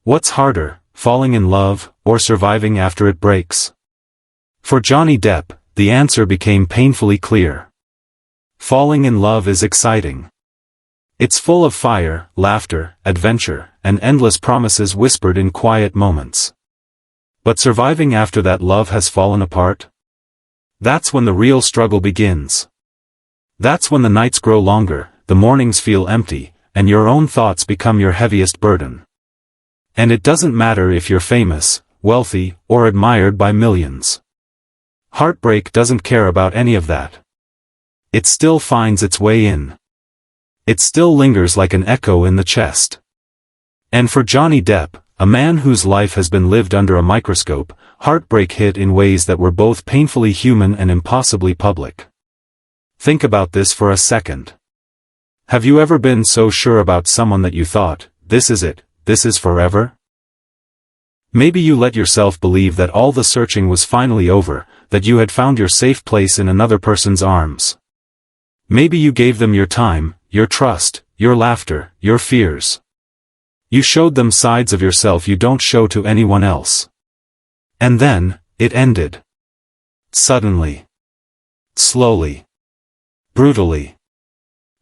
What's harder, falling in love, or surviving after it breaks? For Johnny Depp, the answer became painfully clear. Falling in love is exciting. It's full of fire, laughter, adventure, and endless promises whispered in quiet moments. But surviving after that love has fallen apart? That's when the real struggle begins. That's when the nights grow longer, the mornings feel empty, and your own thoughts become your heaviest burden. And it doesn't matter if you're famous, wealthy, or admired by millions. Heartbreak doesn't care about any of that. It still finds its way in. It still lingers like an echo in the chest. And for Johnny Depp, a man whose life has been lived under a microscope, heartbreak hit in ways that were both painfully human and impossibly public. Think about this for a second. Have you ever been so sure about someone that you thought, this is it, this is forever? Maybe you let yourself believe that all the searching was finally over, that you had found your safe place in another person's arms. Maybe you gave them your time, your trust, your laughter, your fears. You showed them sides of yourself you don't show to anyone else. And then, it ended. Suddenly. Slowly. Brutally.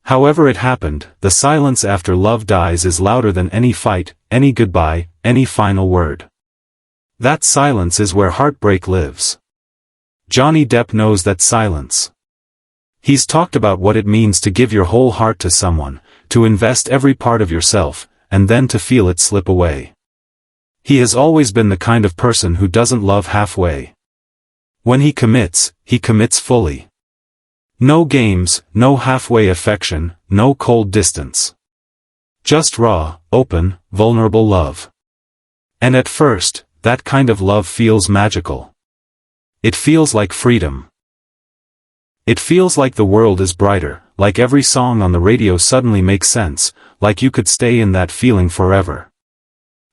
However it happened, the silence after love dies is louder than any fight, any goodbye, any final word. That silence is where heartbreak lives. Johnny Depp knows that silence. He's talked about what it means to give your whole heart to someone, to invest every part of yourself, and then to feel it slip away. He has always been the kind of person who doesn't love halfway. When he commits fully. No games, no halfway affection, no cold distance. Just raw, open, vulnerable love. And at first, that kind of love feels magical. It feels like freedom. It feels like the world is brighter, like every song on the radio suddenly makes sense, like you could stay in that feeling forever.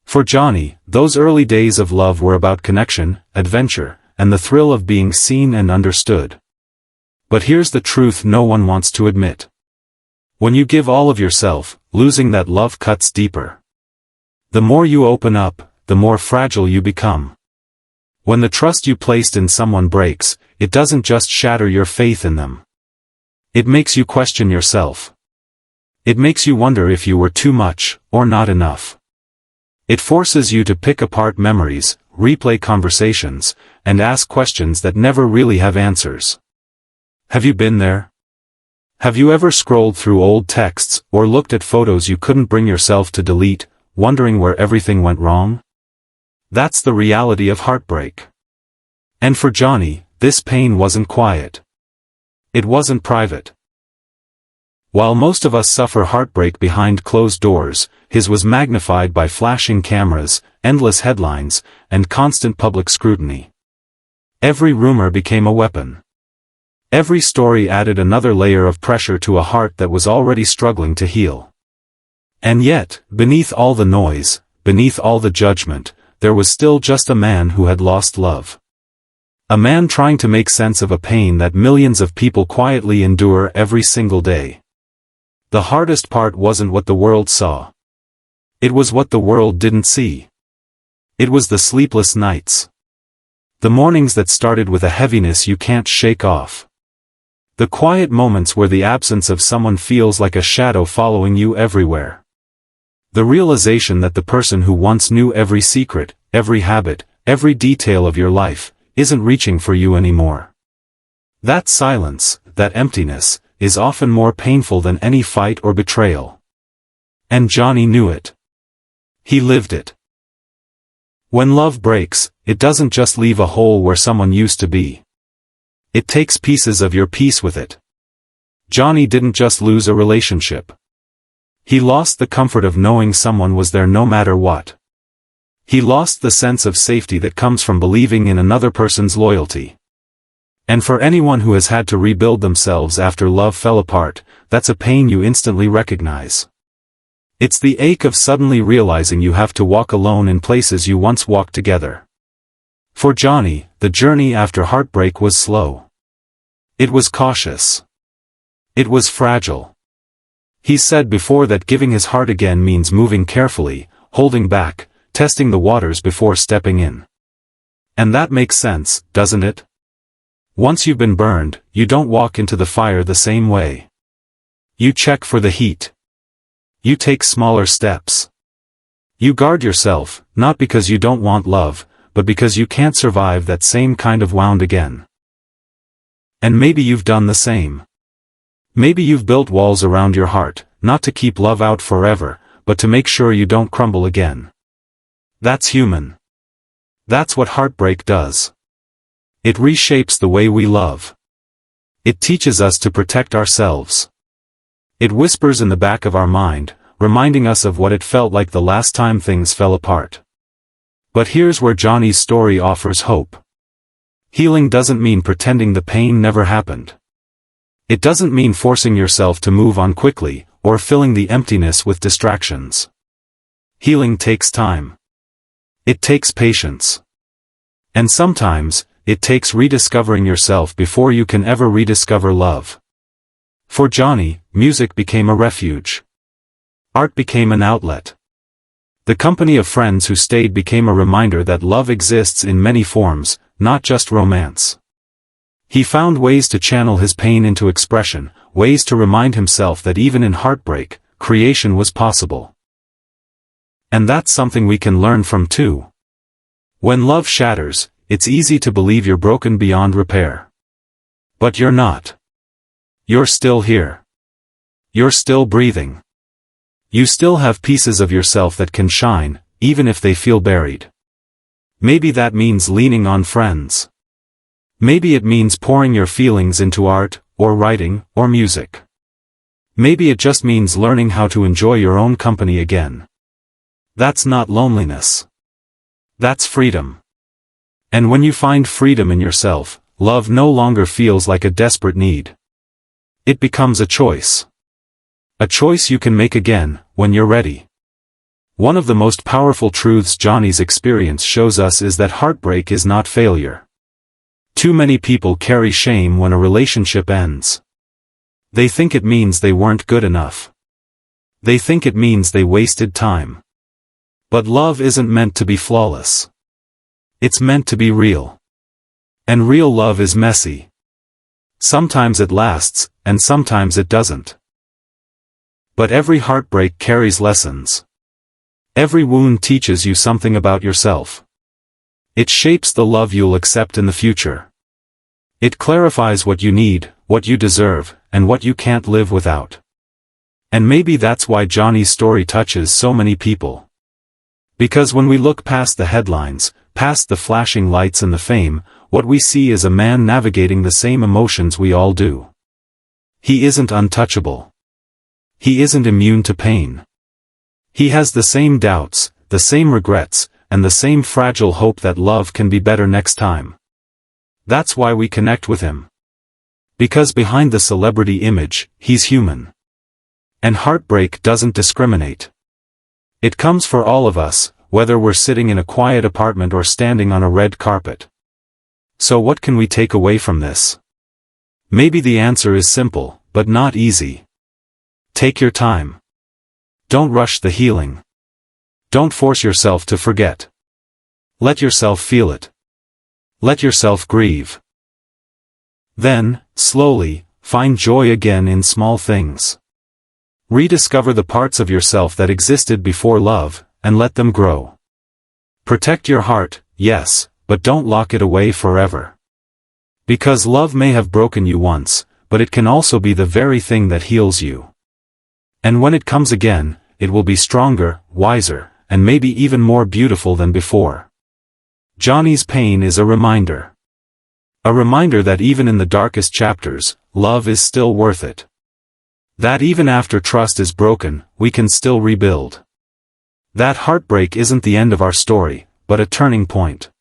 For Johnny, those early days of love were about connection, adventure, and the thrill of being seen and understood. But here's the truth no one wants to admit. When you give all of yourself, losing that love cuts deeper. The more you open up, the more fragile you become. When the trust you placed in someone breaks, it doesn't just shatter your faith in them. It makes you question yourself. It makes you wonder if you were too much, or not enough. It forces you to pick apart memories, replay conversations, and ask questions that never really have answers. Have you been there? Have you ever scrolled through old texts, or looked at photos you couldn't bring yourself to delete, wondering where everything went wrong? That's the reality of heartbreak. And for Johnny, this pain wasn't quiet. It wasn't private. While most of us suffer heartbreak behind closed doors, his was magnified by flashing cameras, endless headlines, and constant public scrutiny. Every rumor became a weapon. Every story added another layer of pressure to a heart that was already struggling to heal. And yet, beneath all the noise, beneath all the judgment, there was still just a man who had lost love. A man trying to make sense of a pain that millions of people quietly endure every single day. The hardest part wasn't what the world saw. It was what the world didn't see. It was the sleepless nights. The mornings that started with a heaviness you can't shake off. The quiet moments where the absence of someone feels like a shadow following you everywhere. The realization that the person who once knew every secret, every habit, every detail of your life, isn't reaching for you anymore. That silence, that emptiness, is often more painful than any fight or betrayal. And Johnny knew it. He lived it. When love breaks, it doesn't just leave a hole where someone used to be. It takes pieces of your peace with it. Johnny didn't just lose a relationship. He lost the comfort of knowing someone was there no matter what. He lost the sense of safety that comes from believing in another person's loyalty. And for anyone who has had to rebuild themselves after love fell apart, that's a pain you instantly recognize. It's the ache of suddenly realizing you have to walk alone in places you once walked together. For Johnny, the journey after heartbreak was slow. It was cautious. It was fragile. He said before that giving his heart again means moving carefully, holding back, testing the waters before stepping in. And that makes sense, doesn't it? Once you've been burned, you don't walk into the fire the same way. You check for the heat. You take smaller steps. You guard yourself, not because you don't want love, but because you can't survive that same kind of wound again. And maybe you've done the same. Maybe you've built walls around your heart, not to keep love out forever, but to make sure you don't crumble again. That's human. That's what heartbreak does. It reshapes the way we love. It teaches us to protect ourselves. It whispers in the back of our mind, reminding us of what it felt like the last time things fell apart. But here's where Johnny's story offers hope. Healing doesn't mean pretending the pain never happened. It doesn't mean forcing yourself to move on quickly, or filling the emptiness with distractions. Healing takes time. It takes patience. And sometimes, it takes rediscovering yourself before you can ever rediscover love. For Johnny, music became a refuge. Art became an outlet. The company of friends who stayed became a reminder that love exists in many forms, not just romance. He found ways to channel his pain into expression, ways to remind himself that even in heartbreak, creation was possible. And that's something we can learn from too. When love shatters, it's easy to believe you're broken beyond repair. But you're not. You're still here. You're still breathing. You still have pieces of yourself that can shine, even if they feel buried. Maybe that means leaning on friends. Maybe it means pouring your feelings into art, or writing, or music. Maybe it just means learning how to enjoy your own company again. That's not loneliness. That's freedom. And when you find freedom in yourself, love no longer feels like a desperate need. It becomes a choice. A choice you can make again, when you're ready. One of the most powerful truths Johnny's experience shows us is that heartbreak is not failure. Too many people carry shame when a relationship ends. They think it means they weren't good enough. They think it means they wasted time. But love isn't meant to be flawless. It's meant to be real. And real love is messy. Sometimes it lasts, and sometimes it doesn't. But every heartbreak carries lessons. Every wound teaches you something about yourself. It shapes the love you'll accept in the future. It clarifies what you need, what you deserve, and what you can't live without. And maybe that's why Johnny's story touches so many people. Because when we look past the headlines, past the flashing lights and the fame, what we see is a man navigating the same emotions we all do. He isn't untouchable. He isn't immune to pain. He has the same doubts, the same regrets, and the same fragile hope that love can be better next time. That's why we connect with him. Because behind the celebrity image, he's human. And heartbreak doesn't discriminate. It comes for all of us, whether we're sitting in a quiet apartment or standing on a red carpet. So what can we take away from this? Maybe the answer is simple, but not easy. Take your time. Don't rush the healing. Don't force yourself to forget. Let yourself feel it. Let yourself grieve. Then, slowly, find joy again in small things. Rediscover the parts of yourself that existed before love, and let them grow. Protect your heart, yes, but don't lock it away forever. Because love may have broken you once, but it can also be the very thing that heals you. And when it comes again, it will be stronger, wiser, and maybe even more beautiful than before. Johnny's pain is a reminder. A reminder that even in the darkest chapters, love is still worth it. That even after trust is broken, we can still rebuild. That heartbreak isn't the end of our story, but a turning point.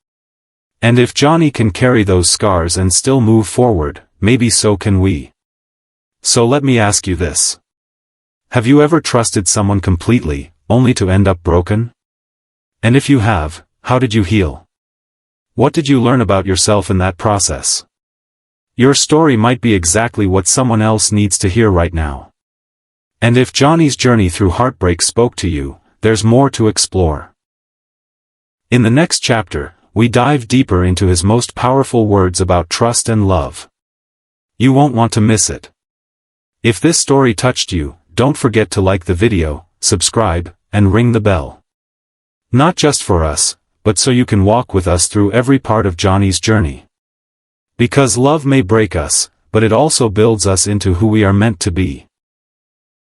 And if Johnny can carry those scars and still move forward, maybe so can we. So let me ask you this. Have you ever trusted someone completely, only to end up broken? And if you have, how did you heal? What did you learn about yourself in that process? Your story might be exactly what someone else needs to hear right now. And if Johnny's journey through heartbreak spoke to you, there's more to explore. In the next chapter, we dive deeper into his most powerful words about trust and love. You won't want to miss it. If this story touched you, don't forget to like the video, subscribe, and ring the bell. Not just for us, but so you can walk with us through every part of Johnny's journey. Because love may break us, but it also builds us into who we are meant to be.